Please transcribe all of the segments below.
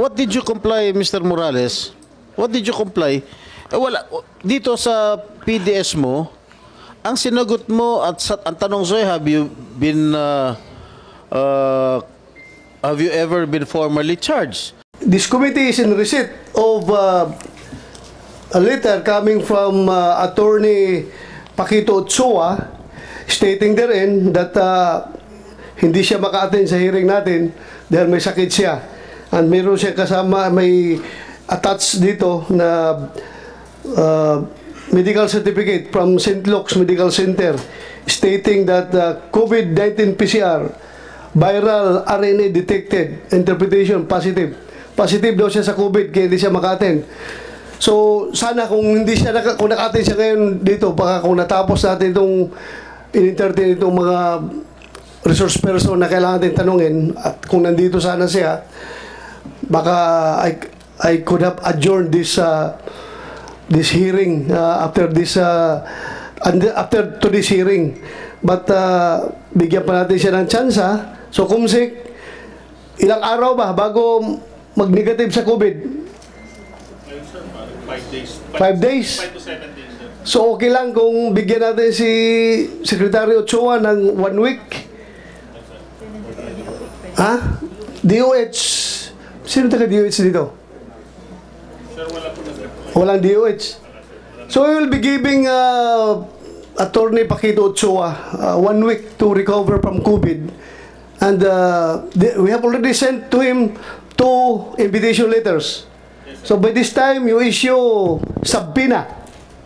what did you comply, Mr. Morales? What did you comply? Wala, dito sa PDS mo, ang sinagot mo at ang tanong sa'yo, have you ever been formally charged? This committee is in receipt of a letter coming from Attorney Paquito Ochoa stating therein that hindi siya maka-attend sa hearing natin dahil may sakit siya. And meron siya kasama, may attached dito na medical certificate from St. Luke's Medical Center stating that COVID-19 PCR viral RNA detected, interpretation positive. Positive daw siya sa COVID kaya hindi siya maka-attend. So sana kung hindi siya kung naka-attend siya ngayon dito, baka kung natapos natin itong in-entertain itong mga resource person na kailangan natin tanungin at kung nandito sana siya, baka I could have adjourned this this hearing after to this hearing, but bigyan pa natin siya ng tsansa. So kumsik, ilang araw ba bago mag-negative sa COVID? 5 days. 5 days? 5 to 7 days. So okay lang kung bigyan natin si Secretary Ochoa ng 1 week? Ha? DOH. Sino taga-DOH dito? Walang DOH. So we will be giving Attorney Paquito Ochoa 1 week to recover from COVID. And we have already sent to him 2 invitation letters. So by this time, you issue subpoena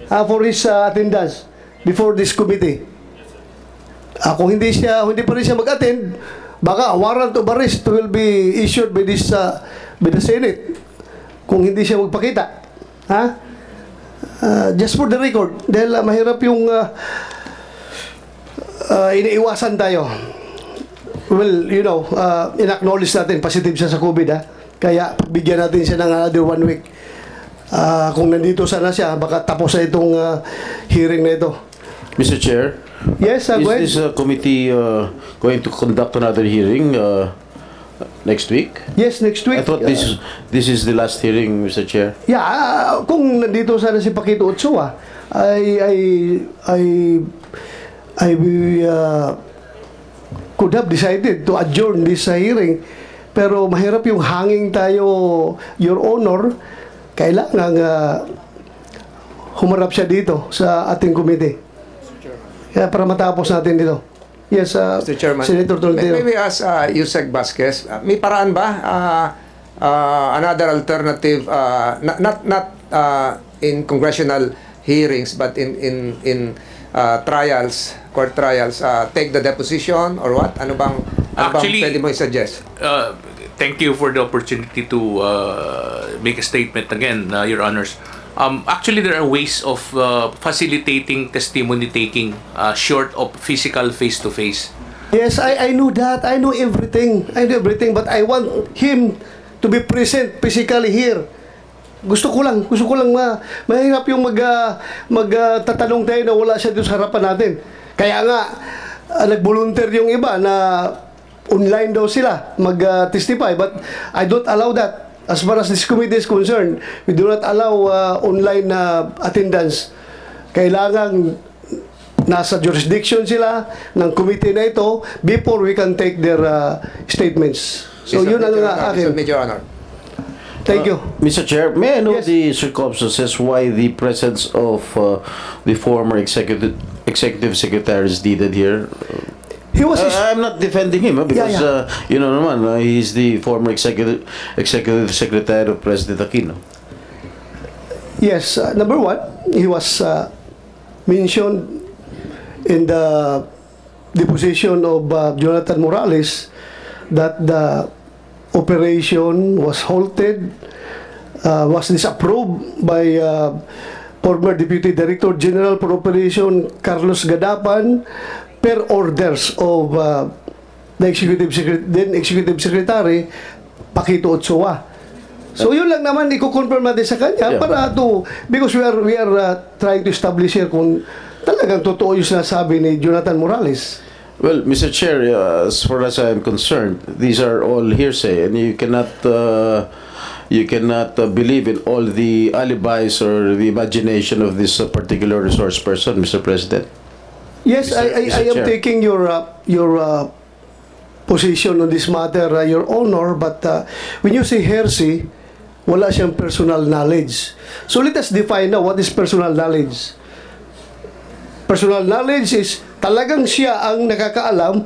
for his attendance before this committee. Kung hindi pa rin siya mag-attend, baka warrant of arrest will be issued by the Senate kung hindi siya magpakita. Ha? Just for the record, dahil mahirap yung iniiwasan tayo. Well, you know, in-acknowledge natin positive siya sa COVID, ha? Kaya bigyan natin siya ng another 1 week. Kung nandito sana siya, baka tapos na itong hearing na ito. Mr. Chair, yes, is this committee going to conduct another hearing next week? Yes, next week. I thought this is the last hearing, Mr. Chair. Yeah, kung nandito sana si Paquito Ochoa, I could have decided to adjourn this hearing. Pero mahirap yung hanging tayo, Your Honor. Kailangan humarap siya dito sa ating committee. Kaya para matapos natin dito. Yes, Mr. Chairman, Senator Tolentino. Maybe ask Yusek Vasquez, may paraan ba another alternative, not in congressional hearings but in trials, court trials, take the deposition or what? Ano bang pwede mo i-suggest? Thank you for the opportunity to make a statement again, Your Honors. Actually, there are ways of facilitating testimony taking short of physical face-to-face. Yes, I know that. I know everything. But I want him to be present physically here. Gusto ko lang mahirap yung magtatanong tayo na wala siya doon sa harapan natin. Kaya nga, nag-volunteer yung iba na online daw sila mag-testify. But I don't allow that. As far as this committee is concerned, we do not allow online attendance. Kailangan nasa jurisdiction sila ng committee na ito before we can take their statements. So yun ang akin. Submit, Your Honor. Thank you. Mr. Chair, may I know Yes. the circumstances why the presence of the former executive secretary is needed here? He was I'm not defending him because you know naman he's the former executive secretary of President Aquino. yes, number 1, he was mentioned in the deposition of Jonathan Morales that the operation was halted, was disapproved by former Deputy Director General for Operation Carlos Gadapan per orders of the then Executive Secretary Paquito Ochoa. So yun lang naman i-confirm natin sa kanya para because we are trying to establish here kung talagang totoo yung sinasabi ni Jonathan Morales. Well, Mr. Chair, as far as I'm concerned, these are all hearsay, and you cannot you cannot believe in all the alibis or the imagination of this particular resource person, Mr. President. Yes, Mr. I am Chair. taking your position on this matter, Your Honor, but when you say heresy, wala siyang personal knowledge. So let us define now what is personal knowledge. Personal knowledge is talagang siya ang nakakaalam.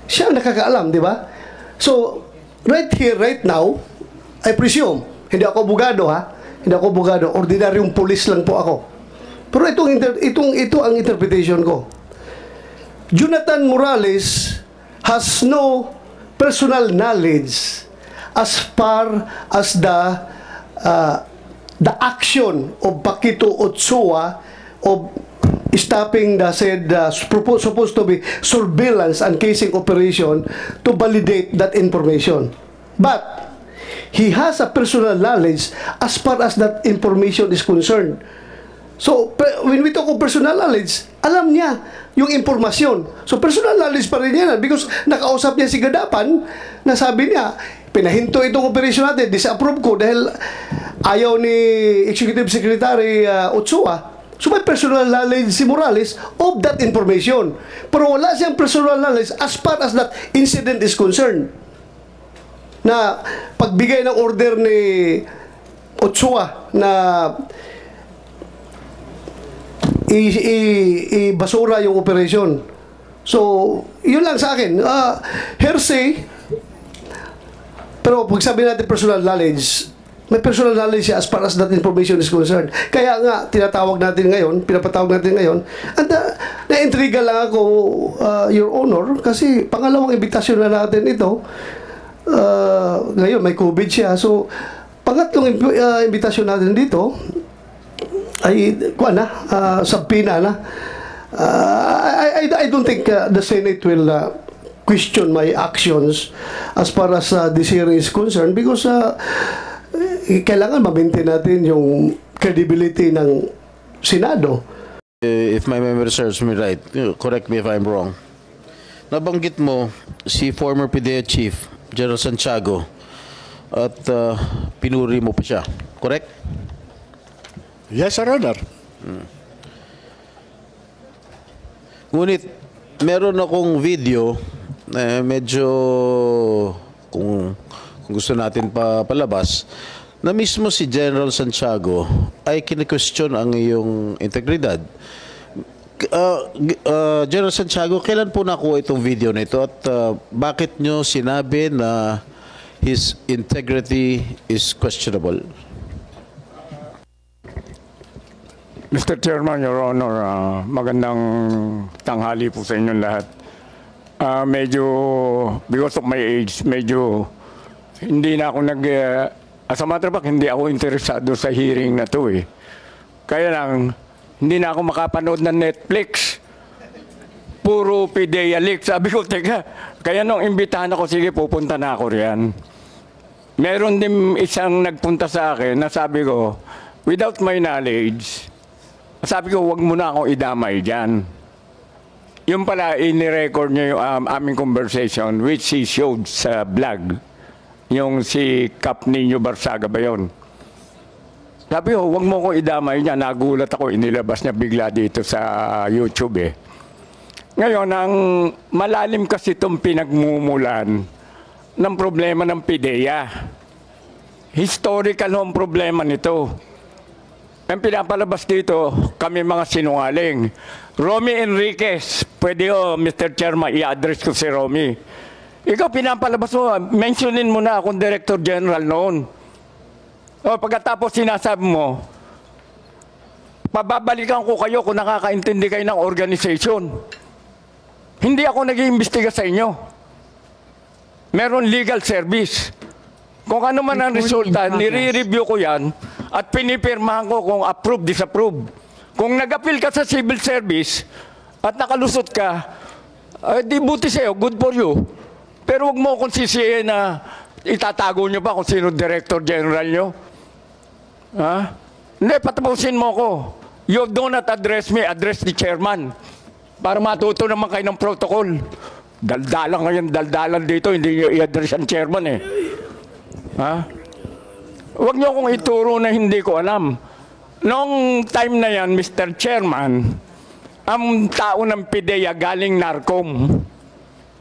Siya ang nakakaalam, di ba? So, right here, right now, I presume, hindi ako abogado ha, hindi ako abogado, ordinaryong police lang po ako. Pero ito ang interpretation ko. Jonathan Morales has no personal knowledge as far as the action of Paquito Ochoa of stopping the said supposed to be surveillance and casing operation to validate that information. But he has a personal knowledge as far as that information is concerned. So, when we talk of personal knowledge, alam niya yung impormasyon. So, personal knowledge pa rin yan because nakausap niya si Gadapan na sabi niya, pinahinto itong operation natin, disapprove ko dahil ayaw ni Executive Secretary Ochoa. So, may personal knowledge si Morales of that information. Pero wala siyang personal knowledge as far as that incident is concerned. Na pagbigay ng order ni Ochoa na i-basura yung operation. So, yun lang sa akin. Hearsay, pero pag sabi natin personal knowledge, may personal knowledge siya as far as that information is concerned. Kaya nga, pinapatawag natin ngayon, at na-intriga lang ako, Your Honor, kasi pangalawang imbitasyon na natin ito. Ngayon, may COVID siya. So, pangatlong imbitasyon natin dito, ay subpoena na. I don't think the Senate will question my actions as far as this hearing is concerned because kailangan ma-maintain natin yung credibility ng Senado. If my memory serves me right, correct me if I'm wrong. Nabanggit mo si former PDEA Chief General Santiago at pinuri mo pa siya. Correct? Yes, Your Honor. Ngunit, meron akong video na medyo, kung gusto natin palabas, na mismo si General Santiago ay kine-question ang iyong integridad. General Santiago, kailan po nakuha itong video na ito at bakit nyo sinabi na his integrity is questionable? Mr. Chairman, Your Honor, magandang tanghali po sa inyong lahat. Medyo, because of my age, medyo hindi na ako as a matter of fact, hindi ako interesado sa hearing na to eh. Kaya lang, hindi na ako makapanood ng Netflix. Puro PDEA leak. Sabi ko, teka, kaya nung imbitahan ako, sige, pupunta na ako riyan. Meron din isang nagpunta sa akin na sabi ko, without my knowledge, sabi ko, wag mo na akong idamay dyan. Yung pala, ini-record niya yung aming conversation which he showed sa vlog. Yung si Cap Nino Barsaga ba yun? Sabi ko, wag mo akong idamay dyan. Nagulat ako, inilabas niya bigla dito sa YouTube eh. Ngayon, ang malalim kasi itong pinagmumulan ng problema ng PDEA. Historical hong problema nito. Ang pinapalabas dito, kami mga sinungaling. Romy Enriquez, pwede Mr. Chairman, i-address ko si Romy. Ikaw pinapalabas mo, mentionin mo na akong Director General noon. Pagkatapos sinasabi mo, pababalikan ko kayo kung nakakaintindi kayo ng organization. Hindi ako nag-iimbestiga sa inyo. Meron legal service. Kung ano man ang resulta, nire-review ko yan at pinipirmahan ko kung approve, disapprove. Kung nag-appeal ka sa civil service at nakalusot ka, di buti sa'yo, good for you. Pero huwag mo akong sisihin na itatago nyo pa kung sino Director General nyo. Ha? Hindi, patapusin mo ko. You do not address me, address the chairman. Para matuto naman kayo ng protocol. Daldalan ngayon, daldalan dito, hindi nyo i-address ang chairman eh. Ha? Huwag niyo akong ituro na hindi ko alam. Noong time na yan, Mr. Chairman, ang tao ng PIDEA galing NARCOM.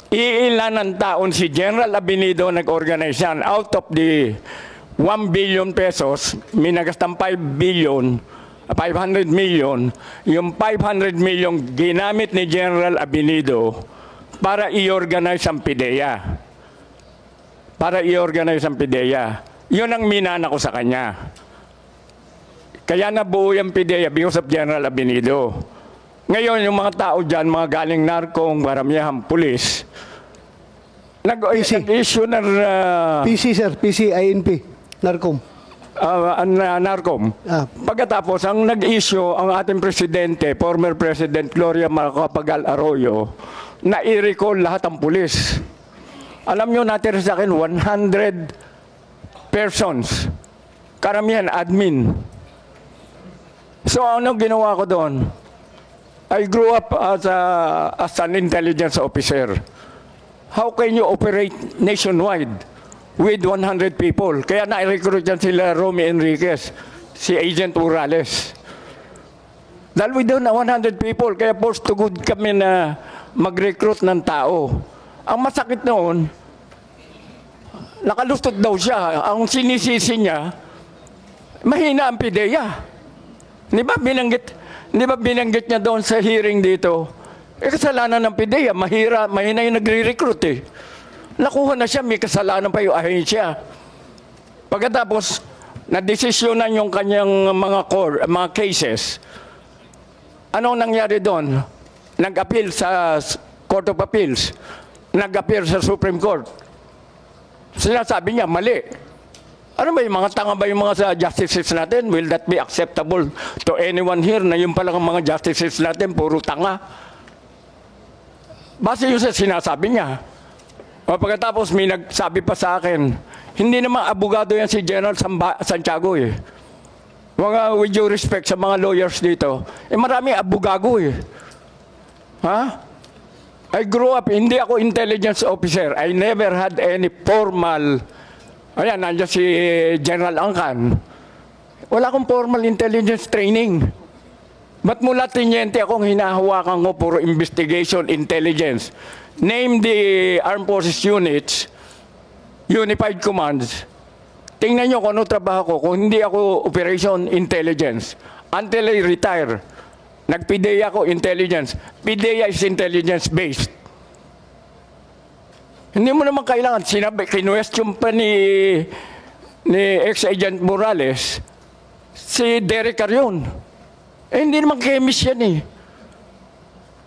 Iilan ng taon si General Abinido nag-organize yan. Out of the 1 billion pesos, minagas ng 500 million, yung 500 million ginamit ni General Abinido para i-organize ang PIDEA. Yun ang minana ko sa kanya. Kaya nabuo yung PIDEA because of General Abinido. Ngayon, yung mga tao dyan, mga galing narkong, maramihang pulis, nag-issue ng... PC, sir. PC, INP. NARCOM. NARCOM. Pagkatapos, ang nag-issue ang ating presidente, former President Gloria Macapagal Arroyo, na i-recall lahat ng pulis. Alam nyo, natira sa akin, 100 persons. Karamihan, admin. So, ano ginawa ko doon? I grew up as an intelligence officer. How can you operate nationwide with 100 people? Kaya na-recruit dyan sila Romy Enriquez, si Agent Morales. Dahil we don't have 100 people, kaya forced to good kami na mag-recruit ng tao. Ang masakit noon, nakalustot daw siya. Ang sinisisi niya, mahina ang PIDEA. Di ba binanggit niya doon sa hearing dito? Kasalanan ng PIDEA, mahina yung nagre-recruit eh. Nakuha na siya, may kasalanan pa yung ahensya. Pagkatapos, nadesisyonan yung kanyang mga cases. Anong nangyari doon? Nag-appeal sa Court of Appeals. Nag-appeal sa Supreme Court. Sinasabi niya, mali. Ano ba yung mga tanga ba yung mga sa justices natin? Will that be acceptable to anyone here na yung palang mga justices natin, puro tanga? Base yun sa sinasabi niya. Pagkatapos may nagsabi pa sa akin, hindi naman abogado yan si General Santiago eh. With due respect sa mga lawyers dito, marami abogago eh. Ha? I grew up, hindi ako intelligence officer. I never had any formal... Ayan, nandiyan si General Angkan. Wala akong formal intelligence training. Ba't mula tinyente akong hinahawakan ko puro investigation, intelligence? Name the Armed Forces Units, Unified Commands. Tingnan nyo kung ano trabaho ko. Kung hindi ako operation intelligence. Until I retire, nag-PIDEA ako intelligence. PIDEA is intelligence-based. Hindi mo naman kailangan, kinwestiyon pa ni ex-agent Morales, si Derek Carion. Hindi naman chemist yan eh.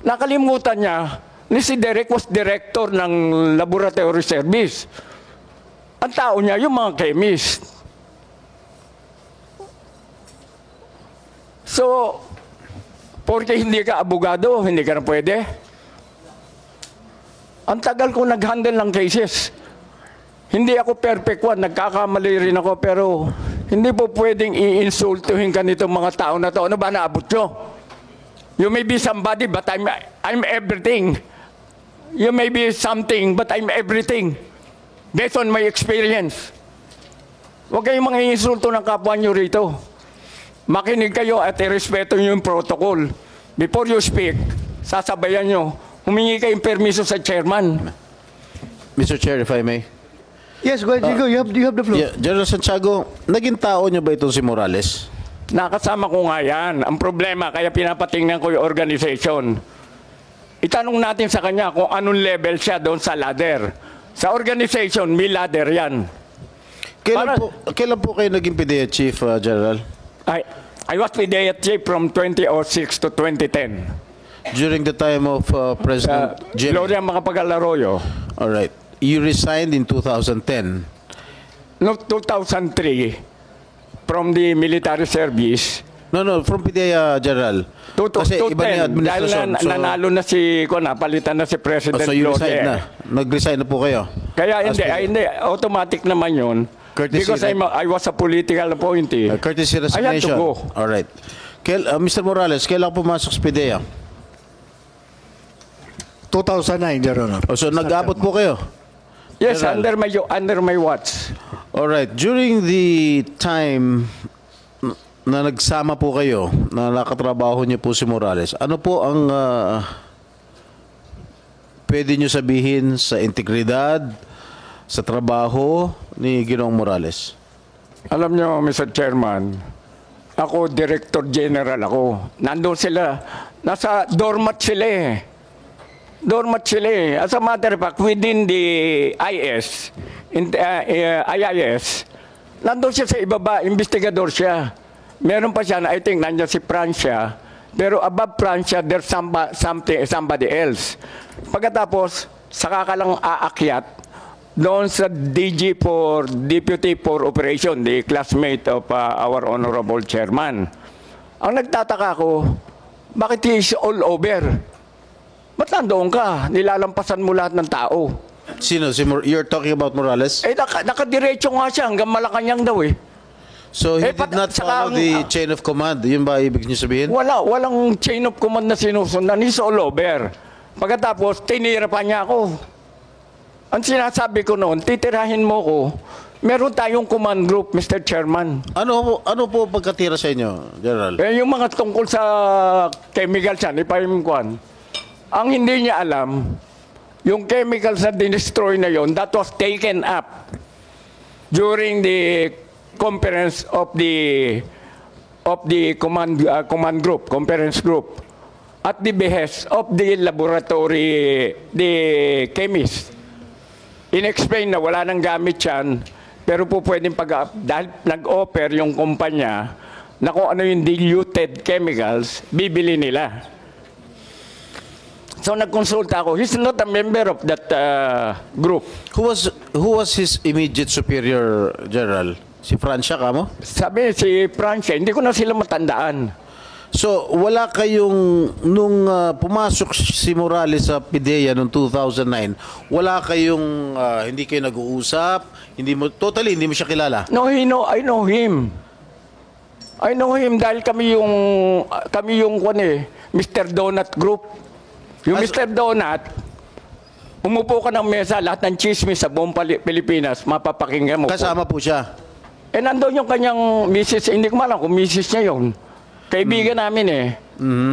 Nakalimutan niya, si Derek was director ng laboratory service. Ang tao niya, yung mga chemist. So, porque hindi ka abogado, hindi ka na pwede. Ang tagal ko nag-handle ng cases. Hindi ako perfect one, nagkakamali rin ako, pero hindi po pwedeng i-insultuhin ka nitong mga tao na to. Ano ba naabot nyo? You may be somebody, but I'm everything. You may be something, but I'm everything. Based on my experience. Huwag kayong mga insulto ng kapwa nyo rito. Makinig kayo at irespeto nyo yung protocol. Before you speak, sasabayan nyo. Humingi kayong permiso sa chairman. Mr. Chair, if I may. Yes, go ahead, Chico. You have the floor. Yeah, General Santiago, naging tao niyo ba itong si Morales? Nakasama ko nga yan. Ang problema, kaya pinapatingnan ko yung organization. Itanong natin sa kanya kung anong level siya doon sa ladder. Sa organization, may ladder yan. Kailan po kayo naging PIDEA Chief, General? I was PIDEA Chief from 2006 to 2010. During the time of President Jimmy? Gloria Macapagal Arroyo. All right. You resigned in 2010. No, 2003 from the military service. No, from PIDEA, General. Kasi iba na yung administrasyon. Dahil nanalo na si, palitan na si President so you Gloria. resigned na? Nag-resign na po kayo? Kaya hindi, automatic naman yun. Because I was a political appointee. Courtesy resignation. I had to go. All right. Mr. Morales, kailan pumasok sa PIDEA? 2009, Your Honor. So nag-abot po kayo? Yes, General. under my watch. Alright, during the time na nagsama po kayo, na nakatrabaho niyo po si Morales, ano po ang pwede niyo sabihin sa integridad, sa trabaho ni Ginoong Morales? Alam niyo, Mr. Chairman, ako, Director General ako. Nandun sila, nasa doormat sila eh. Doormat sila eh. As a matter of fact, within the IS, IIS, nandun siya sa ibaba, investigador siya. Meron pa siya na, I think, nandiyan si Francia, pero above Francia, there's somebody else. Pagkatapos, saka ka lang aakyat doon sa DG for Deputy for Operation, the classmate of our Honorable Chairman. Ang nagtataka ko, bakit he is all over? Ba't nandoon ka? Nilalampasan mo lahat ng tao. Sino? You're talking about Morales? Eh, nakadiretso nga siya hanggang Malacanang daw eh. So he did not follow the chain of command. Yun ba ibig niyo sabihin? Walang chain of command na sinusundan. He's all over. Pagkatapos, tinira pa niya ako. Ang sinasabi ko noon, titirahin mo ko, meron tayong command group, Mr. Chairman. Ano po pagkatira sa inyo, General? Eh, yung mga tungkol sa chemicals yan, ipahimkuan. Ang hindi niya alam, yung chemicals na destroy na yon, that was taken up during the conference of the command group, conference group, at the behest of the laboratory, the chemist. In-explain na wala nang gamit yan, pero po pwedeng dahil nag-offer yung kumpanya na kung ano yung diluted chemicals, bibili nila. So nagkonsulta ako. He's not a member of that group. Who was his immediate superior, General? Si Francia kamo? Sabi si Francia, hindi ko na sila matandaan. So, wala kayong, nung pumasok si Morales sa PIDEA noong 2009, wala kayong, hindi kayo nag-uusap, hindi mo siya kilala? No, I know him. I know him dahil kami yung Mr. Donut Group. Yung Mr. Donut, umupo ka ng mesa, lahat ng chismis sa buong Pilipinas, mapapakinggan mo. Kasama po siya? Eh, nandun yung kanyang misis, hindi ko malam kung misis niya yun. Kaibigan namin eh.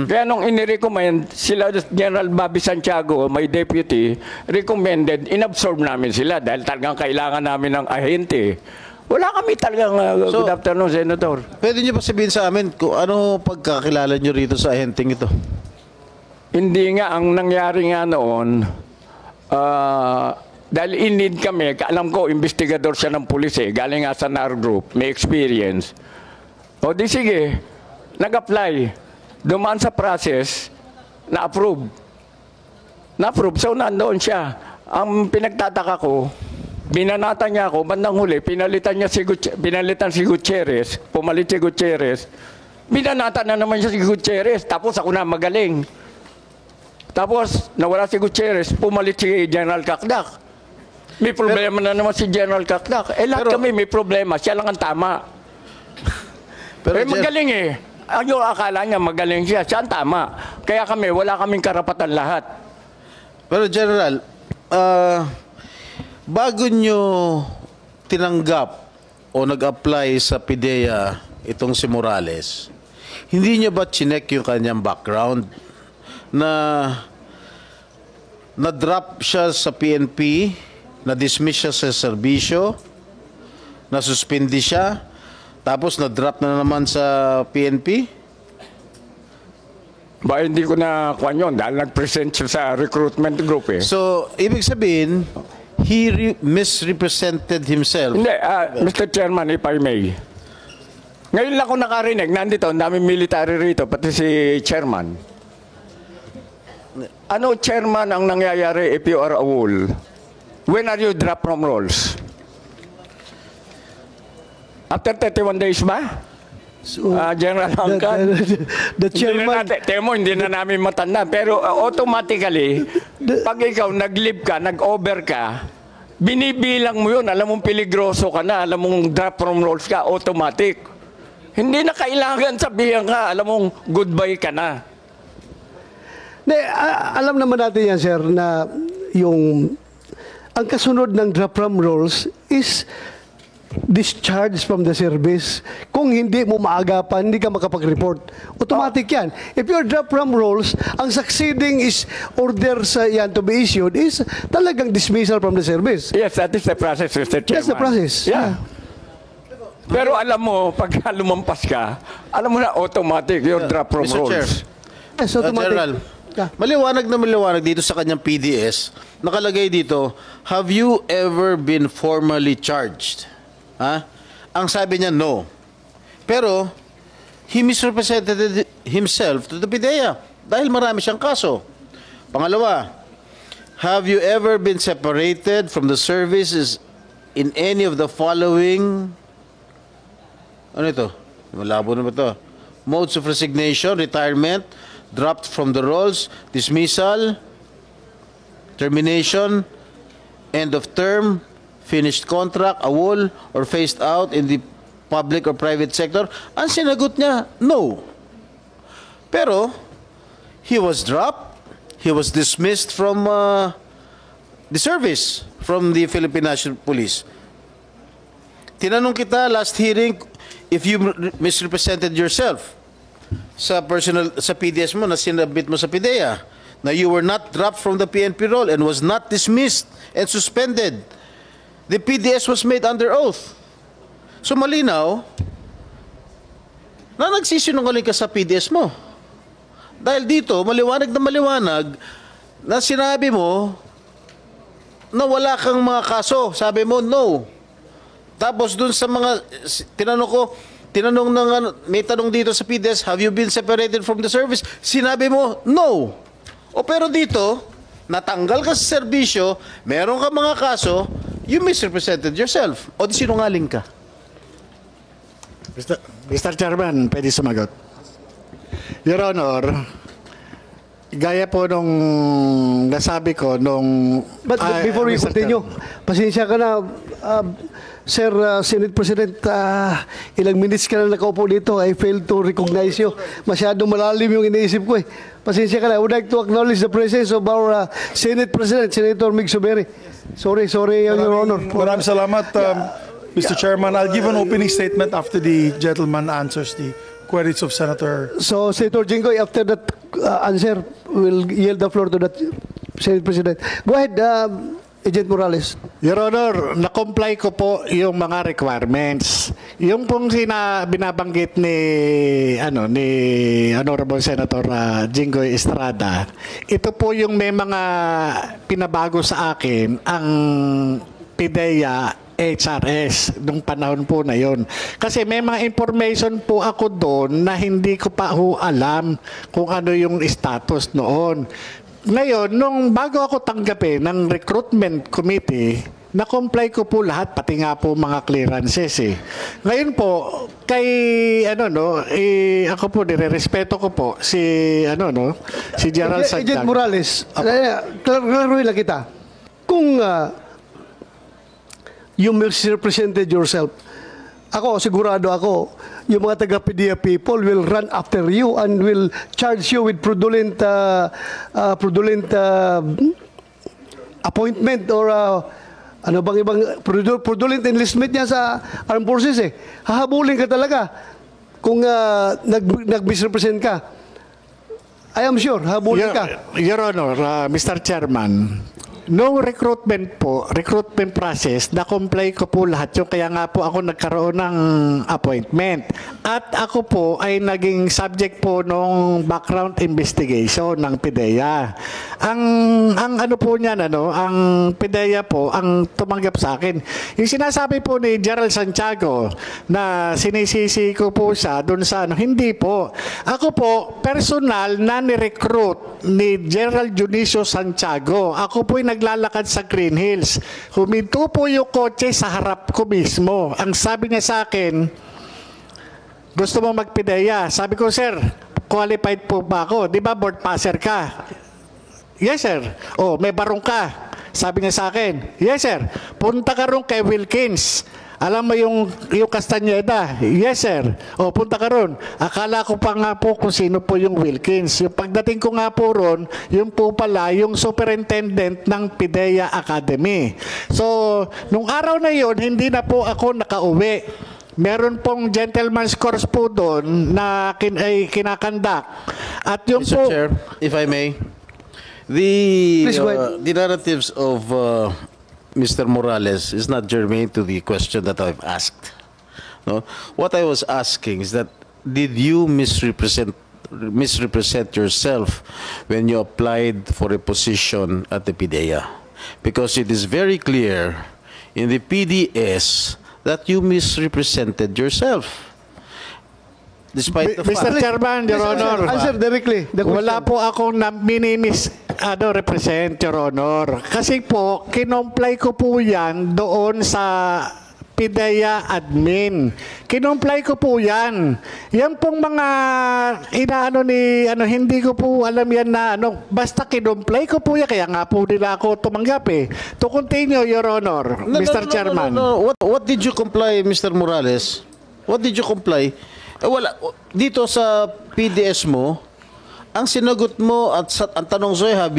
Kaya nung inirecommend, sila General Bobby Santiago, my deputy, recommended, inabsorb namin sila dahil talagang kailangan namin ng ahente. Wala kami talagang, good afternoon, Senator. Pwede niyo pa sabihin sa amin kung ano pagkakilala niyo rito sa ahenteng ito? Hindi nga, ang nangyari nga noon, dahil in-need kami, alam ko, investigador siya ng pulis eh, galing nga sa NAR Group, may experience. O di sige, nag-apply, dumaan sa process, na-approve. Na-approve, so nandoon siya. Ang pinagtataka ko, binanata niya ako, bandang huli, pinalitan si Gutierrez, pumalit si Gutierrez, binanata na naman siya si Gutierrez, tapos ako na magaling. Tapos, nawala si Gutierrez, pumalit si General Kakdak. May problema na naman si General Kakdak. Eh, lahat kami may problema, siya lang ang tama. Pero magaling eh. Ang akala niya magaling siya, siya ang tama. Kaya kami, wala kaming karapatan lahat. Pero General, bago nyo tinanggap o nag-apply sa PIDEA itong si Morales, hindi nyo ba chinek yung kanyang background na na-drop siya sa PNP, na-dismiss siya sa serbisyo, na-suspindi siya, tapos na-drop na naman sa PNP? Ba, hindi ko na kuha yun dahil nag-present siya sa recruitment group eh. So, ibig sabihin, he misrepresented himself. Hindi, Mr. Chairman, if I may. Ngayon lang ako nakarinig, nandito, ang daming military rito, pati si Chairman. Ano, Chairman, ang nangyayari if you are a wool? When are you dropped from roles? After 31 days ba? So, General Hangkan? the chairman... Hindi na namin matanda. Pero automatically, pag ikaw nag-leave ka, nag-over ka, binibilang mo yun. Alam mong peligroso ka na. Alam mong drop from roles ka, automatic. Hindi na kailangan sabihan ka. Alam mong goodbye ka na. Alam naman natin yan, sir, na yung... Ang kasunod ng drop from roles is discharged from the service. Kung hindi mo maagapan, hindi ka makapag-report. Automatic yan. If you're dropped from roles, ang succeeding is orders yan to be issued is talagang dismissal from the service. Yes, that is the process, Mr. Chairman. That's the process. Yeah. Pero alam mo, pagka lumampas ka, alam mo na automatic, you're dropped from Mr. Chair. roles. Yes, automatic. General, Yeah. maliwanag na maliwanag dito sa kanyang PDS, nakalagay dito, have you ever been formally charged? Ha? Ang sabi niya, no. Pero, he misrepresented himself to the PIDEA dahil marami siyang kaso. Pangalawa, have you ever been separated from the services in any of the following, ano ito? Malabo na ba ito? Modes of resignation, retirement, dropped from the roles, dismissal, termination, end of term, finished contract, awol, or phased out in the public or private sector? Ang sinagot niya, no. Pero, he was dropped, he was dismissed from the service, from the Philippine National Police. Tinanong kita last hearing if you misrepresented yourself sa PDS mo na sinabit mo sa PIDEA na you were not dropped from the PNP role and was not dismissed and suspended. The PDS was made under oath. So malinaw na nagsisinungaling ka sa PDS mo. Dahil dito, maliwanag na sinabi mo na wala kang mga kaso. Sabi mo, no. Tapos dun sa mga, tinanong ng, may tanong dito sa PDS, have you been separated from the service? Sinabi mo, no. O pero dito, natanggal ka sa serbisyo, meron ka mga kaso, you misrepresented yourself. O di sinungaling ka. Mr. Chairman, pwede sumagot. Your Honor, gaya po nung nasabi ko nung... But before we Mr. continue, pasensya ka na, Sir Senate President, ilang minutes ka na nakaupo dito. I failed to recognize you. Masyadong malalim yung iniisip ko eh. Pasensya ka na. I would like to acknowledge the presence of our Senate President, Senator Mig Suberi. Sorry, Your Honor. Maraming salamat, Mr. Chairman. I'll give an opening statement after the gentleman answers the queries of Senator. So, Senator Jinggoy, after that answer, we'll yield the floor to that Senate President. Go ahead, Agent Morales. Your Honor, na-comply ko po yung mga requirements. Yung pong binabanggit ni Honorable Senator Jinggoy Estrada, ito po yung may mga pinabago sa akin ang PIDEA HRS nung panahon po na yon. Kasi may mga information po ako doon na hindi ko pa alam kung ano yung status noon. Ngayon, nung bago ako tanggapin ng recruitment committee, na-comply ko po lahat, pati nga po mga clearances eh. Ngayon po, ako po, nire-respeto ko po si General Santiago. Agent Morales, klaruhin lang kita. Kung you misrepresented yourself, sigurado ako, yung mga taga-PIDEA people will run after you and will charge you with fraudulent appointment or fraudulent enlistment niya sa armed forces eh. Hahabulin ka talaga kung nag-misrepresent ka. I am sure, habulin ka. Your Honor, Mr. Chairman, no recruitment process, na-comply ko po lahat yung kaya nga po ako nagkaroon ng appointment. At ako po ay naging subject po nung background investigation ng PIDEA. Ang ano po niyan, ang PIDEA po, ang tumanggap sa akin. Yung sinasabi po ni Gerald Santiago na sinisisi ko po siya doon sa hindi po. Ako po, personal na ni-recruit ni Gerald Junicio Santiago. Ako po ay naglalakad sa Green Hills. Huminto po yung kotse sa harap ko mismo. Ang sabi niya sa akin, gusto mo mag-PIDEA? Sabi ko, sir, qualified po ba ako? Di ba board passer ka? Yes, sir. Oh, may barong ka. Sabi niya sa akin, yes, sir. Punta ka ron kay Wilkins. Alam mo yung Castañeda? Yes, sir. O, punta ka ron. Akala ko pa nga po kung sino po yung Wilkins. Yung pagdating ko nga po ron, yung po pala, yung superintendent ng PIDEA Academy. So, nung araw na yon hindi na po ako nakauwi. Meron pong gentleman's course po doon na kinakandak. At yung Mr. po... Chair, if I may, Please go ahead. the narratives of Mr. Morales is not germane to the question that I've asked. No, what I was asking is that did you misrepresent yourself when you applied for a position at the PIDEA? Because it is very clear in the PDS that you misrepresented yourself. Despite the Mr. fact. Chairman, Your Honor. Answer directly. The question. Wala po akong represent, Your Honor. Kasi po, kinomply ko po yan doon sa PIDEA admin. Kinomply ko po yan. Yan pong mga hindi ko po alam yan na basta kinomply ko po yan. Kaya nga po nila ako tumanggap eh. To continue, Your Honor, Mr. Chairman. No. What did you comply, Mr. Morales? What did you comply? Wala. Dito sa PDS mo, ang sinagot mo at ang tanong sa'yo, have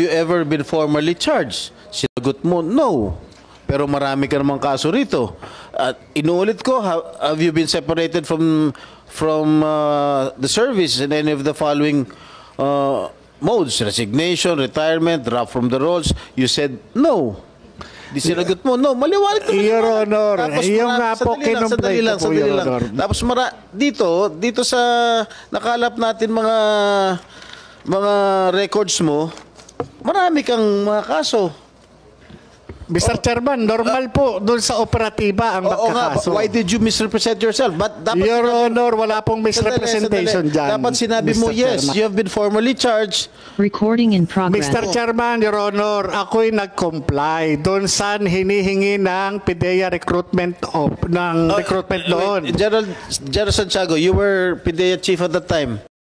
you ever been formally charged? Sinagot mo, no. Pero marami ka namang kaso rito. At inuulit ko, have you been separated from the service in any of the following modes? Resignation, retirement, drop from the rolls? You said, no. Di sinagot mo, no, maliwanag naman. Your Honor, yung nga po sandali lang. Tapos dito sa nakalap natin mga records mo, marami kang mga kaso. Mr. Chairman, normal po doon sa operatiba ang magkakaso. Why did you misrepresent yourself? Your Honor, wala pong misrepresentation dyan. Dapat sinabi mo, Mr. yes, Chairman. you have been formally charged. Recording in progress. Mr. Chairman, Your Honor, ako'y nag-comply doon sa hinihingi ng PIDEA recruitment recruitment doon. General Santiago, you were PIDEA chief at that time.